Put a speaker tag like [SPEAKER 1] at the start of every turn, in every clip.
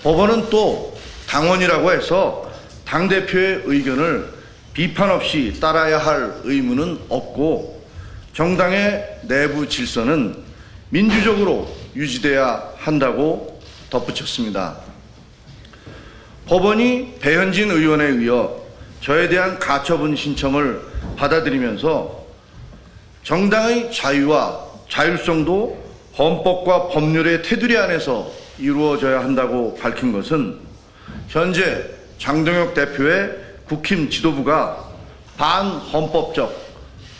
[SPEAKER 1] 법원은 또 당원이라고 해서 당대표의 의견을 비판 없이 따라야 할 의무는 없고 정당의 내부 질서는 민주적으로 유지돼야 한다고 덧붙였습니다. 법원이 배현진 의원에 의해 저에 대한 가처분 신청을 받아들이면서 정당의 자유와 자율성도 헌법과 법률의 테두리 안에서 이루어져야 한다고 밝힌 것은 현재 장동혁 대표의 국힘 지도부가 반헌법적,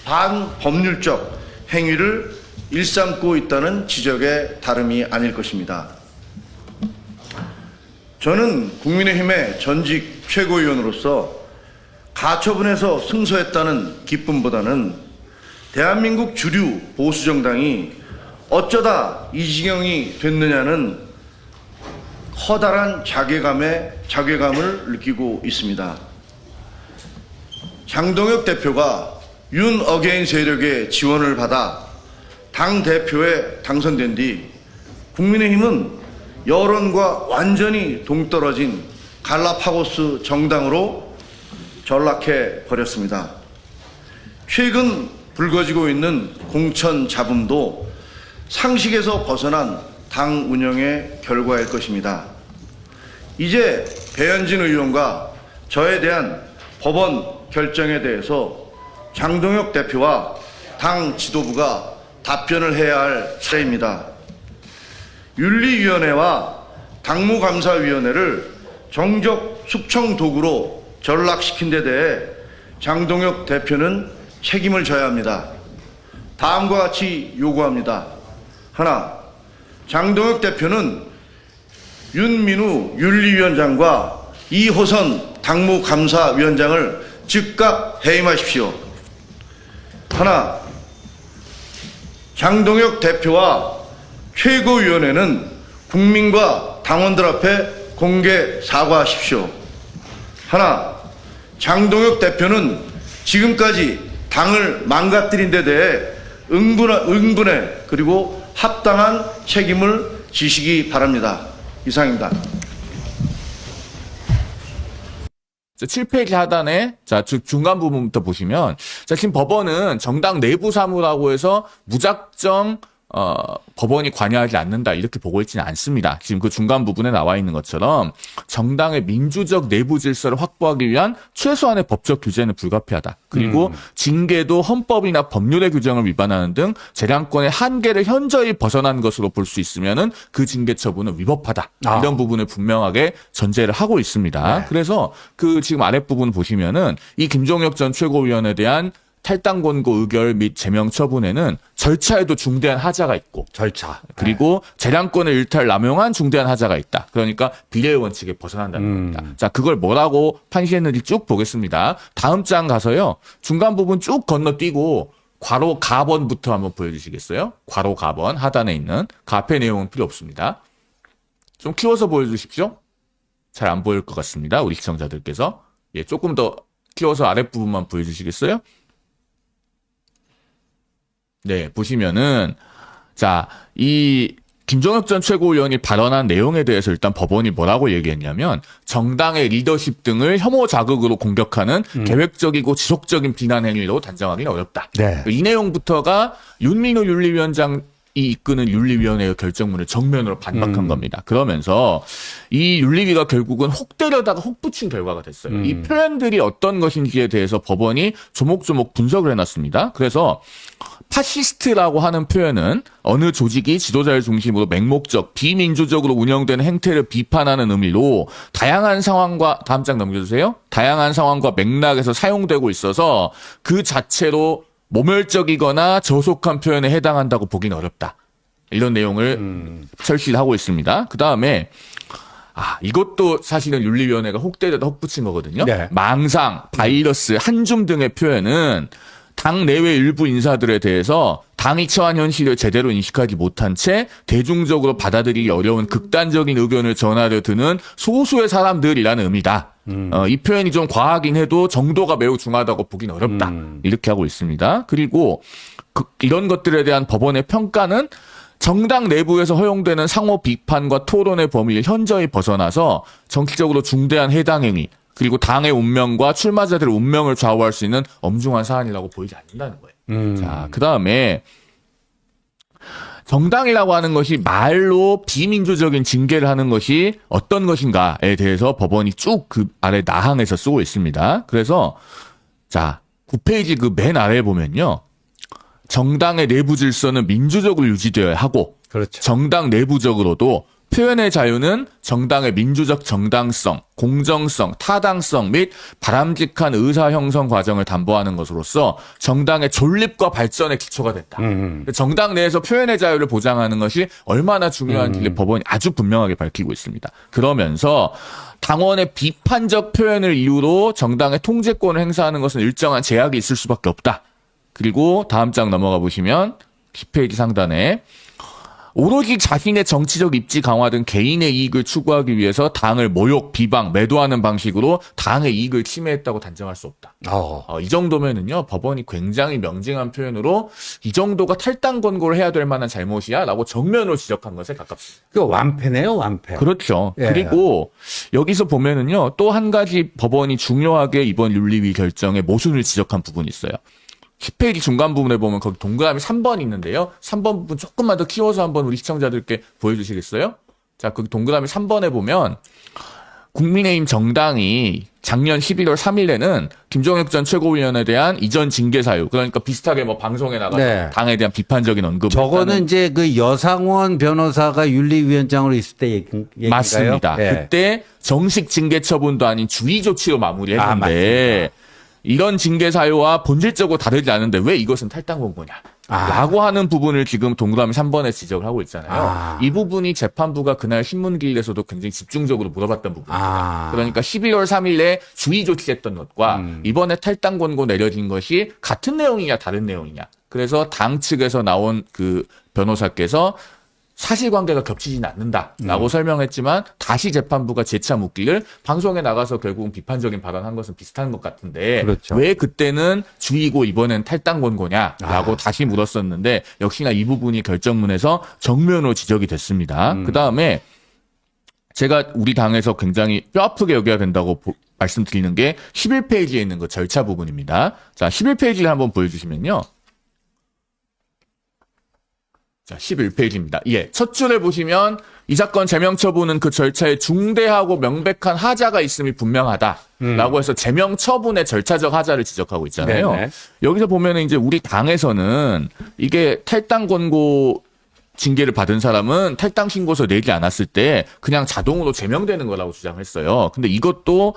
[SPEAKER 1] 반법률적 행위를 일삼고 있다는 지적에 다름이 아닐 것입니다. 저는 국민의힘의 전직 최고위원으로서 가처분에서 승소했다는 기쁨보다는 대한민국 주류 보수정당이 어쩌다 이 지경이 됐느냐는 커다란 자괴감을 느끼고 있습니다. 장동혁 대표가 윤 어게인 세력의 지원을 받아 당대표에 당선된 뒤 국민의힘은 여론과 완전히 동떨어진 갈라파고스 정당으로 전락해 버렸습니다. 최근 불거지고 있는 공천 잡음도 상식에서 벗어난 당 운영의 결과일 것입니다. 이제 배현진 의원과 저에 대한 법원 결정에 대해서 장동혁 대표와 당 지도부가 답변을 해야 할 차례입니다. 윤리위원회와 당무감사위원회를 정적 숙청 도구로 전락시킨 데 대해 장동혁 대표는 책임을 져야 합니다. 다음과 같이 요구합니다. 하나, 장동혁 대표는 윤민우 윤리위원장과 이호선 당무감사위원장을 즉각 해임하십시오. 하나, 장동혁 대표와 최고위원회는 국민과 당원들 앞에 공개 사과하십시오. 하나, 장동혁 대표는 지금까지 당을 망가뜨린 데 대해 응분의 그리고 합당한 책임을 지시기 바랍니다. 이상입니다.
[SPEAKER 2] 7페이지 하단에 중간 부분부터 보시면 지금 법원은 정당 내부 사무라고 해서 무작정 법원이 관여하지 않는다 이렇게 보고 있지는 않습니다. 지금 그 중간 부분에 나와 있는 것처럼 정당의 민주적 내부 질서를 확보하기 위한 최소한의 법적 규제는 불가피하다. 그리고 징계도 헌법이나 법률의 규정을 위반하는 등 재량권의 한계를 현저히 벗어난 것으로 볼 수 있으면은 그 징계 처분은 위법하다. 이런 부분을 분명하게 전제를 하고 있습니다. 네. 그래서 그 지금 아랫부분 보시면은 이 김종혁 전 최고위원에 대한 탈당 권고 의결 및 제명 처분에는 절차에도 중대한 하자가 있고 그리고 재량권을 일탈 남용한 중대한 하자가 있다. 그러니까 비례의 원칙에 벗어난다는 겁니다. 자, 그걸 뭐라고 판시했는지 쭉 보겠습니다. 다음 장 가서요. 중간 부분 쭉 건너뛰고 괄호 가번부터 한번 보여주시겠어요? 괄호 가번 하단에 있는 그 앞에 내용은 필요 없습니다. 좀 키워서 보여주십시오. 잘 안 보일 것 같습니다. 우리 시청자들께서. 예, 조금 더 키워서 아랫부분만 보여주시겠어요? 네, 보시면은, 자, 이 김종혁 전 최고위원이 발언한 내용에 대해서 일단 법원이 뭐라고 얘기했냐면 정당의 리더십 등을 혐오 자극으로 공격하는 계획적이고 지속적인 비난 행위로 단정하기는 어렵다.
[SPEAKER 3] 네.
[SPEAKER 2] 이 내용부터가 윤민호 윤리위원장이 이끄는 윤리위원회의 결정문을 정면으로 반박한 겁니다. 그러면서 이 윤리위가 결국은 혹 때려다가 혹 붙인 결과가 됐어요. 이 표현들이 어떤 것인지에 대해서 법원이 조목조목 분석을 해놨습니다. 그래서 파시스트라고 하는 표현은 어느 조직이 지도자를 중심으로 맹목적, 비민주적으로 운영되는 행태를 비판하는 의미로 다양한 상황과 다음 장 넘겨주세요. 다양한 상황과 맥락에서 사용되고 있어서 그 자체로 모멸적이거나 저속한 표현에 해당한다고 보기는 어렵다. 이런 내용을 철시하고 있습니다. 그 다음에 이것도 사실은 윤리위원회가 혹 때려다 혹 붙인 거거든요.
[SPEAKER 3] 네.
[SPEAKER 2] 망상, 바이러스, 한줌 등의 표현은 당 내외 일부 인사들에 대해서 당이 처한 현실을 제대로 인식하지 못한 채 대중적으로 받아들이기 어려운 극단적인 의견을 전하려 드는 소수의 사람들이라는 의미다. 이 표현이 좀 과하긴 해도 정도가 매우 중하다고 보긴 어렵다. 이렇게 하고 있습니다. 그리고 이런 것들에 대한 법원의 평가는 정당 내부에서 허용되는 상호 비판과 토론의 범위를 현저히 벗어나서 정치적으로 중대한 해당 행위 그리고 당의 운명과 출마자들의 운명을 좌우할 수 있는 엄중한 사안이라고 보이지 않는다는 거예요. 자, 그다음에 정당이라고 하는 것이 말로 비민주적인 징계를 하는 것이 어떤 것인가에 대해서 법원이 쭉 그 아래 나항에서 쓰고 있습니다. 그래서 자, 9페이지 그 맨 아래에 보면요. 정당의 내부 질서는 민주적으로 유지되어야 하고
[SPEAKER 3] 그렇죠.
[SPEAKER 2] 정당 내부적으로도 표현의 자유는 정당의 민주적 정당성, 공정성, 타당성 및 바람직한 의사 형성 과정을 담보하는 것으로서 정당의 존립과 발전의 기초가 된다. 정당 내에서 표현의 자유를 보장하는 것이 얼마나 중요한지를 법원이 아주 분명하게 밝히고 있습니다. 그러면서 당원의 비판적 표현을 이유로 정당의 통제권을 행사하는 것은 일정한 제약이 있을 수밖에 없다. 그리고 다음 장 넘어가 보시면 10페이지 상단에 오로지 자신의 정치적 입지 강화 등 개인의 이익을 추구하기 위해서 당을 모욕, 비방, 매도하는 방식으로 당의 이익을 침해했다고 단정할 수 없다. 이 정도면은요, 법원이 굉장히 명징한 표현으로 이 정도가 탈당 권고를 해야 될 만한 잘못이야 라고 정면으로 지적한 것에 가깝습니다.
[SPEAKER 3] 그 완패네요, 완패.
[SPEAKER 2] 그렇죠.
[SPEAKER 3] 예.
[SPEAKER 2] 그리고 여기서 보면은요, 또 한 가지 법원이 중요하게 이번 윤리위 결정에 모순을 지적한 부분이 있어요. 10페이지 중간 부분에 보면 거기 동그라미 3번 있는데요. 3번 부분 조금만 더 키워서 한번 우리 시청자들께 보여주시겠어요? 자, 거기 동그라미 3번에 보면 국민의힘 정당이 작년 11월 3일에는 김종혁 전 최고위원에 대한 이전 징계 사유, 그러니까 비슷하게 뭐 방송에 나가서
[SPEAKER 3] 네.
[SPEAKER 2] 당에 대한 비판적인 언급을
[SPEAKER 3] 저거는
[SPEAKER 2] 했다는
[SPEAKER 3] 이제 그 여상원 변호사가 윤리위원장으로 있을 때 얘기인가요?
[SPEAKER 2] 맞습니다.
[SPEAKER 3] 예.
[SPEAKER 2] 그때 정식 징계 처분도 아닌 주의 조치로 마무리했는데 이런 징계 사유와 본질적으로 다르지 않은데 왜 이것은 탈당 권고냐? 라고 하는 부분을 지금 동그라미 3번에 지적을 하고 있잖아요. 이 부분이 재판부가 그날 신문기일에서도 굉장히 집중적으로 물어봤던 부분입니다. 그러니까 12월 3일에 주의 조치했던 것과 이번에 탈당 권고 내려진 것이 같은 내용이냐 다른 내용이냐. 그래서 당 측에서 나온 그 변호사께서 사실관계가 겹치지는 않는다라고 설명했지만 다시 재판부가 재차 묻기를 방송에 나가서 결국은 비판적인 발언한 것은 비슷한 것 같은데
[SPEAKER 3] 그렇죠.
[SPEAKER 2] 왜 그때는 주의고 이번엔 탈당 권고냐라고 다시 물었었는데 역시나 이 부분이 결정문에서 정면으로 지적이 됐습니다. 그다음에 제가 우리 당에서 굉장히 뼈아프게 여겨야 된다고 말씀드리는 게 11페이지에 있는 그 절차 부분입니다. 자, 11페이지를 한번 보여주시면요. 자, 11페이지입니다. 예. 첫 줄에 보시면 이 사건 제명 처분은 그 절차에 중대하고 명백한 하자가 있음이 분명하다라고 해서 제명 처분의 절차적 하자를 지적하고 있잖아요.
[SPEAKER 3] 네네.
[SPEAKER 2] 여기서 보면은 이제 우리 당에서는 이게 탈당 권고 징계를 받은 사람은 탈당 신고서 내지 않았을 때 그냥 자동으로 제명되는 거라고 주장했어요. 근데 이것도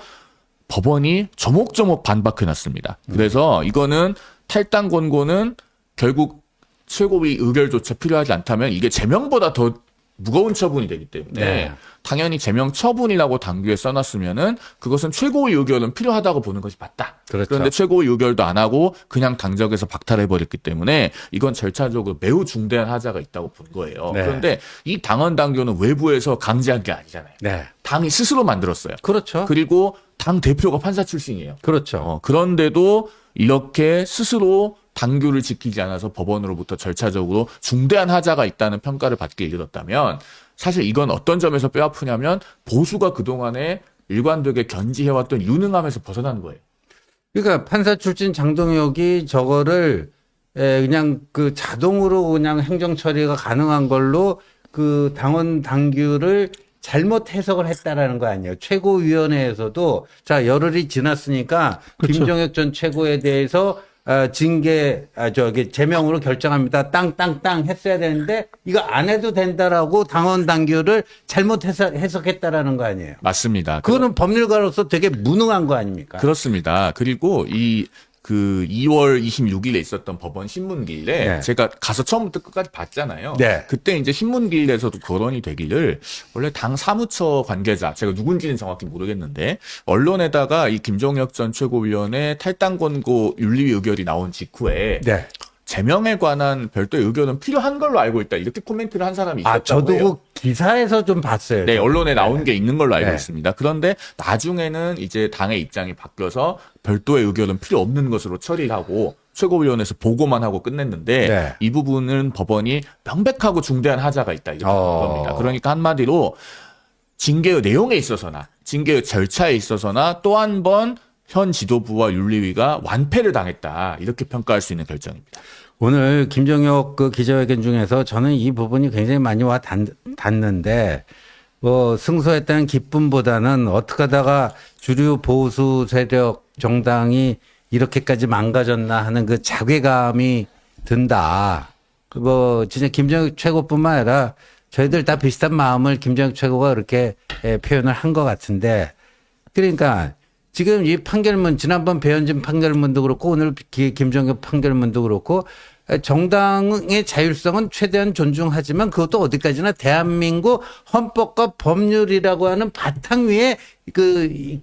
[SPEAKER 2] 법원이 조목조목 반박해 놨습니다. 그래서 이거는 탈당 권고는 결국 최고위 의결조차 필요하지 않다면 이게 제명보다 더 무거운 처분이 되기 때문에
[SPEAKER 3] 네.
[SPEAKER 2] 당연히 제명 처분이라고 당규에 써놨으면은 그것은 최고위 의결은 필요하다고 보는 것이 맞다.
[SPEAKER 3] 그렇죠.
[SPEAKER 2] 그런데 최고위 의결도 안 하고 그냥 당적에서 박탈해버렸기 때문에 이건 절차적으로 매우 중대한 하자가 있다고 본 거예요.
[SPEAKER 3] 네.
[SPEAKER 2] 그런데 이 당헌 당규는 외부에서 강제한 게 아니잖아요.
[SPEAKER 3] 네.
[SPEAKER 2] 당이 스스로 만들었어요.
[SPEAKER 3] 그렇죠.
[SPEAKER 2] 그리고 당 대표가 판사 출신이에요.
[SPEAKER 3] 그렇죠.
[SPEAKER 2] 그런데도 이렇게 스스로 당규를 지키지 않아서 법원으로부터 절차적으로 중대한 하자가 있다는 평가를 받게 이르렀다면 사실 이건 어떤 점에서 뼈아프냐면 보수가 그동안에 일관되게 견지해왔던 유능함에서 벗어난 거예요.
[SPEAKER 3] 그러니까 판사 출신 장동혁이 저거를 그냥 그 자동으로 그냥 행정 처리가 가능한 걸로 그 당원 당규를 잘못 해석을 했다라는 거 아니에요. 최고위원회에서도 자 열흘이 지났으니까
[SPEAKER 2] 그렇죠.
[SPEAKER 3] 김종혁 전 최고에 대해서 징계 제명으로 결정합니다. 땅땅땅 했어야 되는데 이거 안 해도 된다라고 당원 당규를 잘못 해석했다라는 거 아니에요.
[SPEAKER 2] 맞습니다.
[SPEAKER 3] 그거는 법률가로서 되게 무능한 거 아닙니까?
[SPEAKER 2] 그렇습니다. 그리고 그 2월 26일에 있었던 법원 신문기일에
[SPEAKER 3] 네.
[SPEAKER 2] 제가 가서 처음부터 끝까지 봤잖아요.
[SPEAKER 3] 네.
[SPEAKER 2] 그때 이제 신문기일에서도 거론이 되기를 원래 당 사무처 관계자, 제가 누군지는 정확히 모르겠는데 언론에다가 이 김종혁 전 최고위원의 탈당 권고 윤리위 의결이 나온 직후에
[SPEAKER 3] 네.
[SPEAKER 2] 제명에 관한 별도의 의견은 필요한 걸로 알고 있다. 이렇게 코멘트를 한 사람이 있었다고
[SPEAKER 3] 저도
[SPEAKER 2] 해요.
[SPEAKER 3] 그 기사에서 좀 봤어요.
[SPEAKER 2] 네, 언론에 나온 게 있는 걸로 알고
[SPEAKER 3] 네.
[SPEAKER 2] 있습니다. 그런데 나중에는 이제 당의 입장이 바뀌어서 별도의 의견은 필요 없는 것으로 처리하고 최고위원회에서 보고만 하고 끝냈는데
[SPEAKER 3] 네.
[SPEAKER 2] 이 부분은 법원이 명백하고 중대한 하자가 있다 이렇게 본 겁니다. 그러니까 한마디로 징계의 내용에 있어서나 징계의 절차에 있어서나 또 한 번 현 지도부와 윤리위가 완패를 당했다 이렇게 평가할 수 있는 결정입니다.
[SPEAKER 3] 오늘 김정혁 그 기자회견 중에서 저는 이 부분이 굉장히 많이 와 닿는데 뭐 승소했다는 기쁨보다는 어떻게 하다가 주류 보수 세력 정당이 이렇게까지 망가졌나 하는 그 자괴감이 든다. 뭐 진짜 김정혁 최고뿐만 아니라 저희들 다 비슷한 마음을 김정혁 최고가 그렇게 표현을 한 것 같은데 그러니까 지금 이 판결문 지난번 배현진 판결문도 그렇고 오늘 김정혁 판결문도 그렇고 정당의 자율성은 최대한 존중하지만 그것도 어디까지나 대한민국 헌법과 법률이라고 하는 바탕 위에 그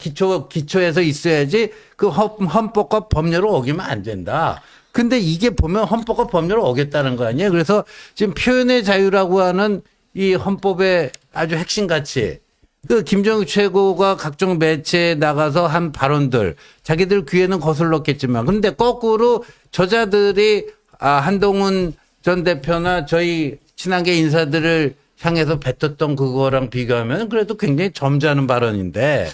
[SPEAKER 3] 기초에서 있어야지 그 헌법과 법률을 어기면 안 된다. 근데 이게 보면 헌법과 법률을 어겼다는 거 아니에요? 그래서 지금 표현의 자유라고 하는 이 헌법의 아주 핵심 가치 그 김정일 최고가 각종 매체에 나가서 한 발언들 자기들 귀에는 거슬렀겠지만 근데 거꾸로 저자들이 한동훈 전 대표나 저희 친한계 인사들을 향해서 뱉었던 그거랑 비교하면 그래도 굉장히 점잖은 발언인데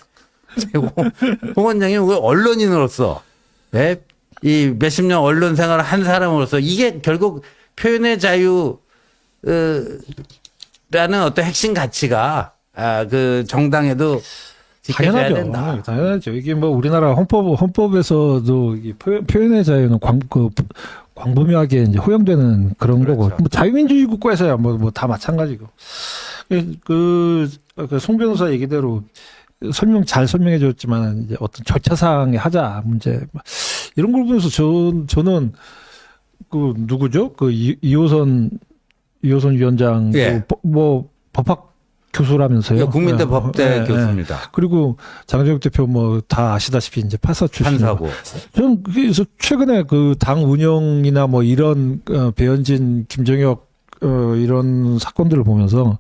[SPEAKER 3] 홍 원장님 언론인으로서 네? 이 몇십 년 언론 생활을 한 사람으로서 이게 결국 표현의 자유라는 어떤 핵심 가치가 그 정당에도 지켜져야 된다.
[SPEAKER 4] 당연하죠. 이게 뭐 우리나라 헌법에서도 이 표현의 자유는 광범위하게 이제 허용되는 그런
[SPEAKER 3] 그렇죠.
[SPEAKER 4] 거고, 뭐 자유민주주의 국가에서야 뭐 다 마찬가지고. 송 변호사 얘기대로 잘 설명해 줬지만 이제 어떤 절차상의 하자 문제 이런 걸 보면서 저는 그 누구죠? 그 이호선 위원장
[SPEAKER 3] 예.
[SPEAKER 4] 뭐 법학 교수라면서요.
[SPEAKER 3] 국민대 법대 교수입니다.
[SPEAKER 4] 그리고 장정혁 대표 뭐 다 아시다시피 이제 판사 출신.
[SPEAKER 3] 판사고.
[SPEAKER 4] 저는 그래서 최근에 그 당 운영이나 뭐 이런 배현진, 김정혁 이런 사건들을 보면서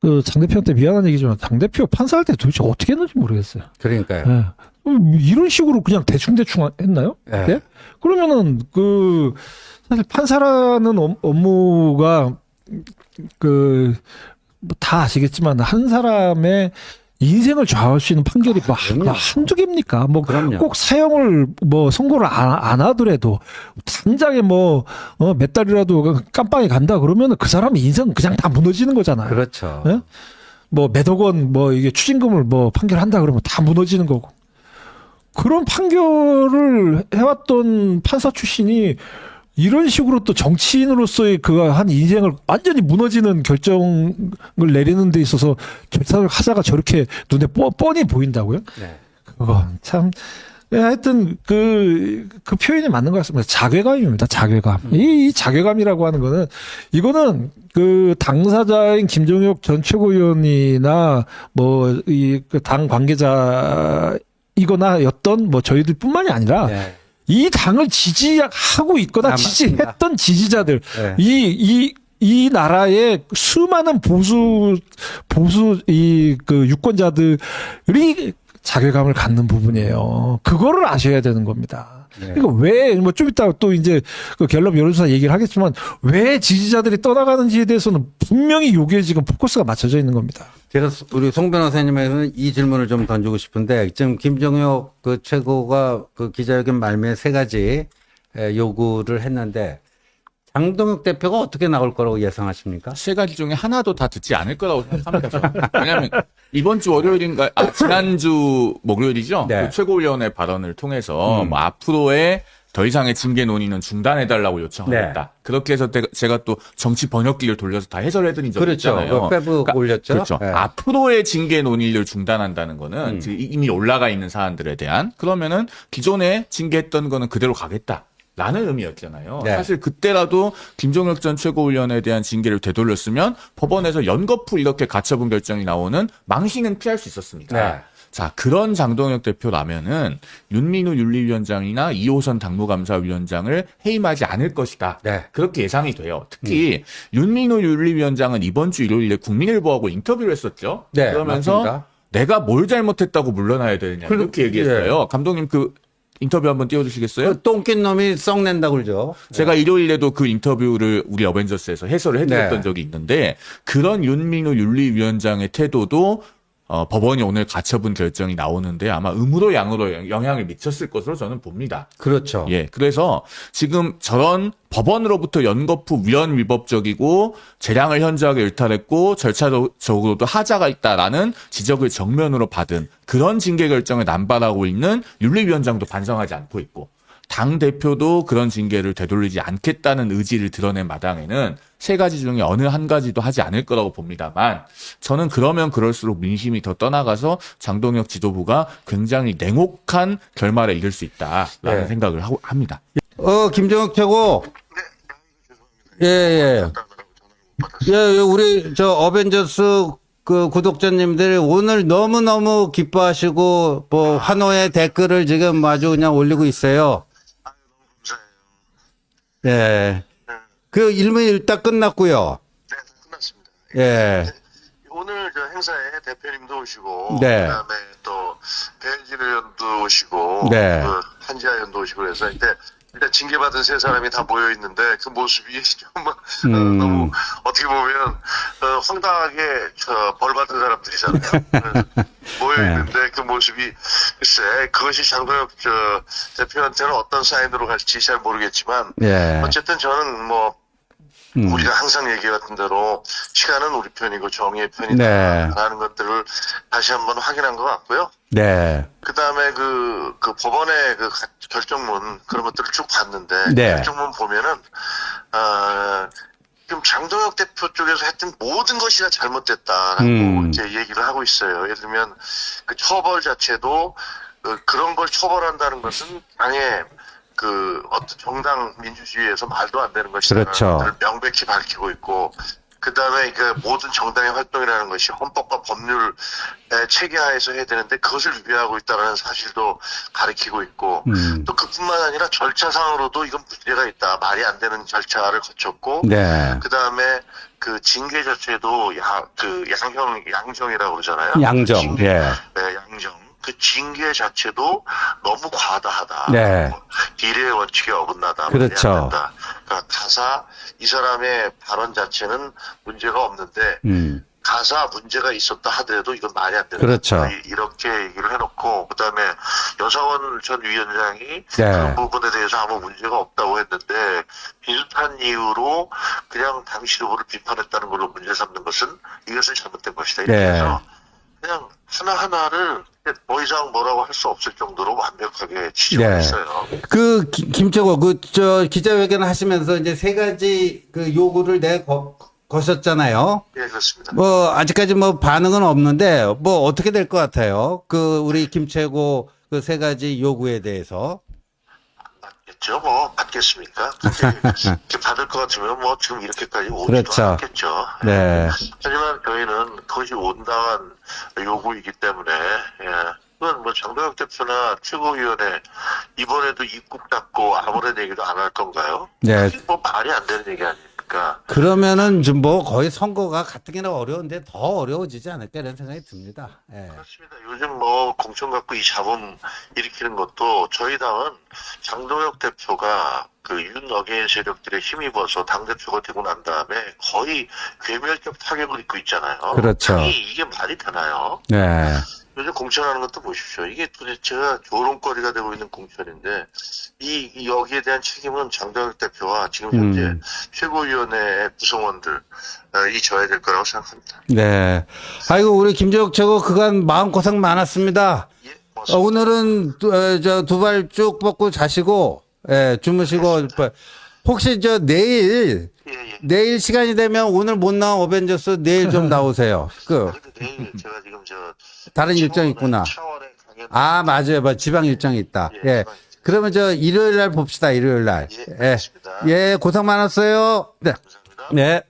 [SPEAKER 4] 그 장 대표한테 미안한 얘기지만 장 대표 판사할 때 도대체 어떻게 했는지 모르겠어요.
[SPEAKER 3] 그러니까요.
[SPEAKER 4] 예. 이런 식으로 그냥 대충 했나요?
[SPEAKER 3] 네.
[SPEAKER 4] 네? 그러면은 그 사실 판사라는 업무가 뭐 다 아시겠지만 한 사람의 인생을 좌우할 수 있는 판결이 뭐
[SPEAKER 3] 그럼요.
[SPEAKER 4] 한두 개입니까? 뭐
[SPEAKER 3] 그럼요.
[SPEAKER 4] 꼭 사형을 뭐 선고를 안 하더라도 당장에 뭐 몇 달이라도 깜빵에 간다 그러면 그 사람의 인생 그냥 다 무너지는 거잖아요.
[SPEAKER 3] 그렇죠.
[SPEAKER 4] 예? 뭐 몇억 원 뭐 이게 추징금을 뭐 판결한다 그러면 다 무너지는 거고. 그런 판결을 해왔던 판사 출신이 이런 식으로 또 정치인으로서의 그 한 인생을 완전히 무너지는 결정을 내리는 데 있어서 절차를 하자가 저렇게 눈에 뻔히 보인다고요?
[SPEAKER 3] 네.
[SPEAKER 4] 그거 참 하여튼 그 표현이 맞는 것 같습니다. 자괴감입니다. 자괴감. 이 자괴감이라고 하는 거는 이거는 그 당사자인 김정혁 전 최고위원이나 뭐 이 당 관계자이거나 였던 뭐 저희들뿐만이 아니라
[SPEAKER 3] 네.
[SPEAKER 4] 이 당을 지지하고 있거나
[SPEAKER 3] 맞습니다.
[SPEAKER 4] 지지했던 지지자들,
[SPEAKER 3] 네.
[SPEAKER 4] 이 나라의 수많은 보수 그 유권자들이 자괴감을 갖는 부분이에요. 그거를 아셔야 되는 겁니다.
[SPEAKER 3] 네.
[SPEAKER 4] 그러니까 왜, 뭐 좀 이따 또 이제 그 갤럽 여론조사 얘기를 하겠지만 왜 지지자들이 떠나가는지에 대해서는 분명히 여기에 지금 포커스가 맞춰져 있는 겁니다.
[SPEAKER 3] 제가 우리 송 변호사님에게는 이 질문을 좀 던지고 싶은데 지금 김정혁 그 최고가 그 기자회견 말미에 세 가지 요구를 했는데 장동혁 대표가 어떻게 나올 거라고 예상하십니까?
[SPEAKER 2] 세 가지 중에 하나도 다 듣지 않을 거라고 생각합니다. 저는. 왜냐하면 이번 주 월요일인가, 지난주 목요일이죠.
[SPEAKER 3] 네.
[SPEAKER 2] 그 최고위원회 발언을 통해서 뭐 앞으로의 더 이상의 징계 논의는 중단해달라고 요청하겠다.
[SPEAKER 3] 네.
[SPEAKER 2] 그렇게 해서 제가 또 정치 번역기를 돌려서 다 해설해드린 적이
[SPEAKER 3] 그렇죠.
[SPEAKER 2] 있잖아요.
[SPEAKER 3] 페북 올렸죠.
[SPEAKER 2] 그렇죠.
[SPEAKER 3] 네.
[SPEAKER 2] 앞으로의 징계 논의를 중단한다는 거는 지금 이미 올라가 있는 사안들에 대한 그러면은 기존에 징계했던 거는 그대로 가겠다. 라는 의미였잖아요.
[SPEAKER 3] 네.
[SPEAKER 2] 사실 그때라도 김종혁 전 최고위원에 대한 징계를 되돌렸으면 법원에서 연거푸 이렇게 가처분 결정이 나오는 망신은 피할 수 있었습니다.
[SPEAKER 3] 네.
[SPEAKER 2] 자, 그런 장동혁 대표라면은 윤민우 윤리위원장이나 이호선 당무감사위원장을 해임하지 않을 것이다.
[SPEAKER 3] 네.
[SPEAKER 2] 그렇게 예상이 돼요. 특히 윤민우 윤리위원장은 이번 주 일요일에 국민일보하고 인터뷰를 했었죠.
[SPEAKER 3] 네,
[SPEAKER 2] 그러면서
[SPEAKER 3] 맞습니다.
[SPEAKER 2] 내가 뭘 잘못했다고 물러나야 되느냐
[SPEAKER 3] 그리고-
[SPEAKER 2] 이렇게 얘기했어요. 감독님 인터뷰 한번 띄워주시겠어요?
[SPEAKER 3] 그 똥낀 놈이 썩낸다고 그러죠.
[SPEAKER 2] 제가 일요일에도 그 인터뷰를 우리 어벤져스에서 해설을 해드렸던
[SPEAKER 3] 네.
[SPEAKER 2] 적이 있는데 그런 윤민호 윤리위원장의 태도도 법원이 오늘 가처분 결정이 나오는데 아마 음으로 양으로 영향을 미쳤을 것으로 저는 봅니다.
[SPEAKER 3] 그렇죠.
[SPEAKER 2] 예, 그래서 지금 저런 법원으로부터 연거푸 위헌 위법적이고 재량을 현저하게 일탈했고 절차적으로도 하자가 있다라는 지적을 정면으로 받은 그런 징계 결정을 남발하고 있는 윤리위원장도 반성하지 않고 있고 당 대표도 그런 징계를 되돌리지 않겠다는 의지를 드러낸 마당에는 세 가지 중에 어느 한 가지도 하지 않을 거라고 봅니다만 저는 그러면 그럴수록 민심이 더 떠나가서 장동혁 지도부가 굉장히 냉혹한 결말에 이를 수 있다라는
[SPEAKER 3] 네.
[SPEAKER 2] 생각을 합니다.
[SPEAKER 3] 김정욱 최고. 예. 예, 우리 어벤져스 그 구독자님들 오늘 너무너무 기뻐하시고 뭐 환호의 댓글을 지금 아주 그냥 올리고 있어요. 예. 그 일문일답 끝났고요.
[SPEAKER 5] 네, 다 끝났습니다.
[SPEAKER 3] 예.
[SPEAKER 5] 오늘 저 행사에 대표님도 오시고,
[SPEAKER 3] 네.
[SPEAKER 5] 그다음에 또 배현진 의원도 오시고,
[SPEAKER 3] 네.
[SPEAKER 5] 그 한지아 의원도 오시고 그래서 일단 징계받은 세 사람이 다 모여 있는데 그 모습이 좀 너무 어떻게 보면 황당하게 벌 받은 사람들이잖아요. 모여 있는데 그 모습이 글쎄 그것이 장동혁 대표한테는 어떤 사인으로 갈지 잘 모르겠지만
[SPEAKER 3] 예.
[SPEAKER 5] 어쨌든 저는 뭐 우리가 항상 얘기했던 대로 시간은 우리 편이고 정의의 편이다라는 것들을 다시 한번 확인한 것 같고요.
[SPEAKER 3] 네.
[SPEAKER 5] 그 다음에 그 법원의 그 결정문 그런 것들을 쭉 봤는데
[SPEAKER 3] 네.
[SPEAKER 5] 결정문 보면은 지금 장동혁 대표 쪽에서 했던 모든 것이 다 잘못됐다라고 이제 얘기를 하고 있어요. 예를 들면 그 처벌 자체도 그런 걸 처벌한다는 것은 당의 그 어떤 정당 민주주의에서 말도 안 되는 것이라는
[SPEAKER 3] 그렇죠.
[SPEAKER 5] 것을 명백히 밝히고 있고 그 다음에 그 모든 정당의 활동이라는 것이 헌법과 법률의 체계하에서 해야 되는데 그것을 위배하고 있다는 사실도 가리키고 있고 또 그뿐만 아니라 절차상으로도 이건 문제가 있다. 말이 안 되는 절차를 거쳤고
[SPEAKER 3] 네.
[SPEAKER 5] 그 다음에 그 징계 자체도 양정이라고 그러잖아요.
[SPEAKER 3] 양정.
[SPEAKER 5] 징계,
[SPEAKER 3] 예.
[SPEAKER 5] 네, 양정. 그 징계 자체도 너무 과다하다.
[SPEAKER 3] 네.
[SPEAKER 5] 비례의 원칙에 어긋나다.
[SPEAKER 3] 그렇죠.
[SPEAKER 5] 말이 안 된다. 그러니까 가사 이 사람의 발언 자체는 문제가 없는데 가사 문제가 있었다 하더라도 이건 말이 안 된다.
[SPEAKER 3] 그렇죠.
[SPEAKER 5] 이렇게 얘기를 해놓고 그다음에 여사원 전 위원장이
[SPEAKER 3] 네.
[SPEAKER 5] 그 부분에 대해서 아무 문제가 없다고 했는데 비슷한 이유로 그냥 당 지도부를 비판했다는 걸로 문제 삼는 것은 이것은 잘못된 것이다. 이렇게
[SPEAKER 3] 네.
[SPEAKER 5] 해서 그냥 하나하나를 더 이상 뭐라고 할 수 없을 정도로 완벽하게 지적을
[SPEAKER 3] 네.
[SPEAKER 5] 했어요.
[SPEAKER 3] 그 김철호 기자회견 하시면서 이제 세 가지 그 요구를 거셨잖아요.
[SPEAKER 5] 예, 그렇습니다.
[SPEAKER 3] 뭐 아직까지 뭐 반응은 없는데 뭐 어떻게 될 것 같아요? 그 우리 김최고 그 세 가지 요구에 대해서.
[SPEAKER 5] 받겠죠. 뭐 받겠습니까? 이렇게 받을 것 같으면 뭐 지금 이렇게까지 오지도
[SPEAKER 3] 그렇죠.
[SPEAKER 5] 않겠죠.
[SPEAKER 3] 네.
[SPEAKER 5] 하지만 저희는 그것이 온당한 요구이기 때문에 그건 뭐 장동혁 대표나 최고위원회 이번에도 입국 닫고 아무런 얘기도 안 할 건가요?
[SPEAKER 3] 네.
[SPEAKER 5] 그게 뭐 말이 안 되는 얘기 아닙니까?
[SPEAKER 3] 그러면은 좀 뭐 거의 선거가 가뜩이나 어려운데 더 어려워지지 않을까 이런 생각이 듭니다. 예.
[SPEAKER 5] 그렇습니다. 요즘 뭐 공천 갖고 이 잡음 일으키는 것도 저희 당은 장동혁 대표가 그 윤어게인 세력들에 힘입어서 당대표가 되고 난 다음에 거의 괴멸적 타격을 입고 있잖아요.
[SPEAKER 3] 그렇죠.
[SPEAKER 5] 당이 이게 말이 되나요?
[SPEAKER 3] 네.
[SPEAKER 5] 요즘 공천하는 것도 보십시오. 이게 도대체가 조롱거리가 되고 있는 공천인데 여기에 대한 책임은 장동혁 대표와 지금 현재 최고위원회 구성원들 이 져야 될 거라고 생각합니다.
[SPEAKER 3] 네. 아이고 우리 김재욱 최고 그간 마음고생 많았습니다.
[SPEAKER 5] 예, 고맙습니다.
[SPEAKER 3] 오늘은 두 발 쭉 뻗고 자시고 주무시고 혹시
[SPEAKER 5] 예.
[SPEAKER 3] 내일 시간이 되면 오늘 못 나온 어벤져스 내일 좀 나오세요.
[SPEAKER 5] 근데 내일 제가 지금
[SPEAKER 3] 다른 일정이 있구나.
[SPEAKER 5] 차원에 강연.
[SPEAKER 3] 아 맞아요. 지방 일정이 있다.
[SPEAKER 5] 예,
[SPEAKER 3] 예.
[SPEAKER 5] 지방 일정.
[SPEAKER 3] 그러면 일요일 날 봅시다. 일요일 날.
[SPEAKER 5] 예, 알겠습니다.
[SPEAKER 3] 예, 고생 많았어요. 네.
[SPEAKER 5] 감사합니다.
[SPEAKER 3] 네.